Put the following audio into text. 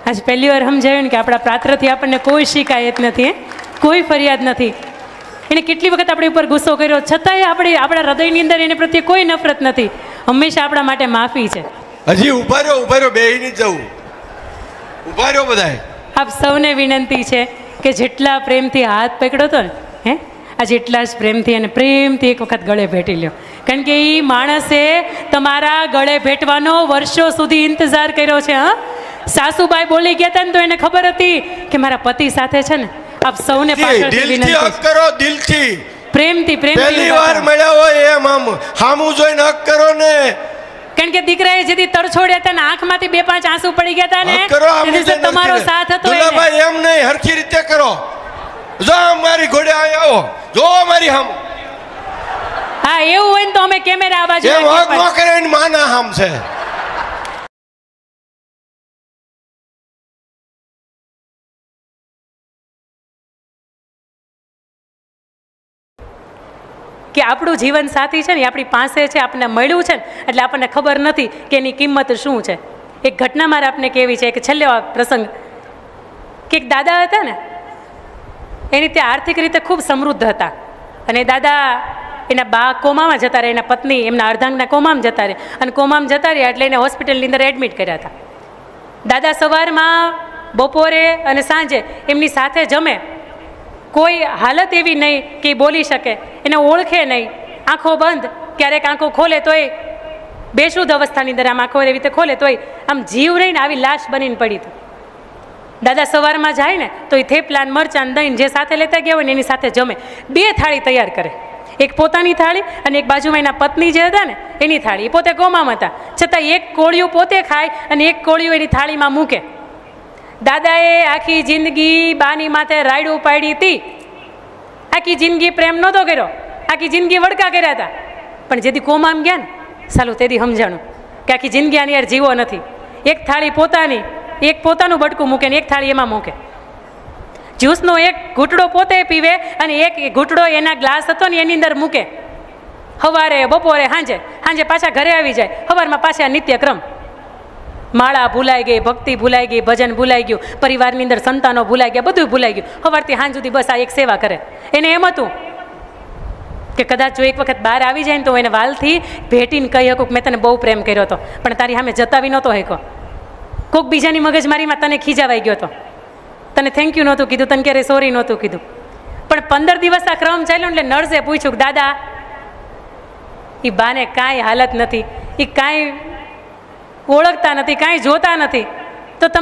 આજ પહેલી વાર સમજાયું ને કે આપણા પાત્રથી આપણને કોઈ શિકાયત નથી, કોઈ ફરિયાદ નથી. એણે કેટલી વખત આપણી ઉપર ગુસ્સો કર્યો, છતાંય આપણા હૃદયની અંદર એને પ્રત્યે કોઈ નફરત નથી. હંમેશા આપણા માટે માફી છે. હજી ઉભા રહ્યો બેહી નહીં જવું. ઉભા રહ્યો બધાય. આપ સૌને વિનંતી છે કે જેટલા પ્રેમથી હાથ પકડ્યો હતો ને આ જેટલા જ પ્રેમથી અને પ્રેમથી એક વખત ગળે ભેટી લ્યો. કારણ કે એ માણસે તમારા ગળે ભેટવાનો વર્ષો સુધી ઇંતજાર કર્યો છે. સાસુબાઈ બોલી ગયા હતા ને તો એને ખબર હતી કે મારા પતિ સાથે છે ને. આપ સૌને પાછળથી વિનંતી હક કરો, દિલથી પ્રેમથી પહેલી વાર મળ્યા હોય એમ આમ હામું જોઈને હક કરો ને. કારણ કે દીકરાએ જેથી તરછોડ્યા હતા ને આંખમાંથી 2-5 આંસુ પડી ગયા હતા ને તમારો સાથ હતો. દુલાભાઈ એમ નહીં, હરખી રીતે કરો. જો મારી ઘોડે આવો, જો મારી હામ. હા એવું હોય ને તો અમે કેમેરા આ બાજુ એમ હક ન કરે ને માના હામ છે. કે આપણું જીવન સાથી છે ને આપણી પાસે છે, આપણને મળ્યું છે ને એટલે આપણને ખબર નથી કે એની કિંમત શું છે. એક ઘટના મારે આપને કેવી છે કે છેલ્લો પ્રસંગ કે એક દાદા હતા ને એની તે આર્થિક રીતે ખૂબ સમૃદ્ધ હતા અને દાદા એના બા કોમામાં જતા રહે, એના પત્ની એમના અર્ધાંગના કોમામાં જતા રહે અને કોમામાં જતા રહ્યા એટલે એને હોસ્પિટલની અંદર એડમિટ કર્યા હતા. દાદા સવારમાં, બપોરે અને સાંજે એમની સાથે જમે. કોઈ હાલત એવી નહીં કે એ બોલી શકે, એને ઓળખે નહીં, આંખો બંધ, ક્યારેક આંખો ખોલે તોય બેશુદ્ધ અવસ્થાની અંદર આમ આંખો એવી રીતે ખોલે તોય આમ જીવ રહીને આવી લાશ બનીને પડી હતી. દાદા સવારમાં જાય ને તો એ થેપલા, મરચાં, દહીં જે સાથે લેતા ગયા હોય ને એની સાથે જમે. 2 થાળી તૈયાર કરે, એક પોતાની થાળી અને એક બાજુમાં એના પત્ની જે હતા ને એની થાળી. એ પોતે કોમામાં હતા છતાં એક કોળિયું પોતે ખાય અને એક કોળિયું એની થાળીમાં મૂકે. દાદાએ આખી જિંદગી બાની માથે રાયડું પાડી હતી, આખી જિંદગી પ્રેમ નહોતો કર્યો, આખી જિંદગી વડકા કર્યા હતા. પણ જેથી કોમામાં ગયા ને સાલું તેથી સમજાણું કે આખી જિંદગી આની યાર જીવો નથી. એક થાળી પોતાની, એક પોતાનું બટકું મૂકે ને એક થાળી એમાં મૂકે. જ્યુસનો એક ઘૂંટડો પોતે પીવે અને એક ઘૂંટડો એના ગ્લાસ હતો ને એની અંદર મૂકે. સવારે, બપોરે, સાંજે પાછા ઘરે આવી જાય. સવારમાં પાછા નિત્યક્રમ. માળા ભૂલાઈ ગઈ, ભક્તિ ભૂલાઈ ગઈ, ભજન ભૂલાઈ ગયું, પરિવારની અંદર સંતાનો ભૂલાઈ ગયા, બધું ભૂલાઈ ગયું. સવારથી સાંજ સુધી બસ આ એક સેવા કરે. એને એમ હતું કે કદાચ જો એક વખત બહાર આવી જાય ને તો એને વાલથી ભેટીને કહી શકું કે મેં તને બહુ પ્રેમ કર્યો હતો પણ તારી સામે જતાવી નહોતો શક્યો. કોઈક બીજાની મગજમારીમાં તને ખીજાવાઈ ગયો હતો, તને થેન્ક યુ નહોતું કીધું, તને ક્યારે સોરી નહોતું કીધું. પણ 15 દિવસ આ ક્રમ ચાલ્યો એટલે નર્સે પૂછ્યું કે દાદા એ બાને કાંઈ હાલત નથી, એ કાંઈ ઓળખતા નથી, કાંઈ જોતા નથી.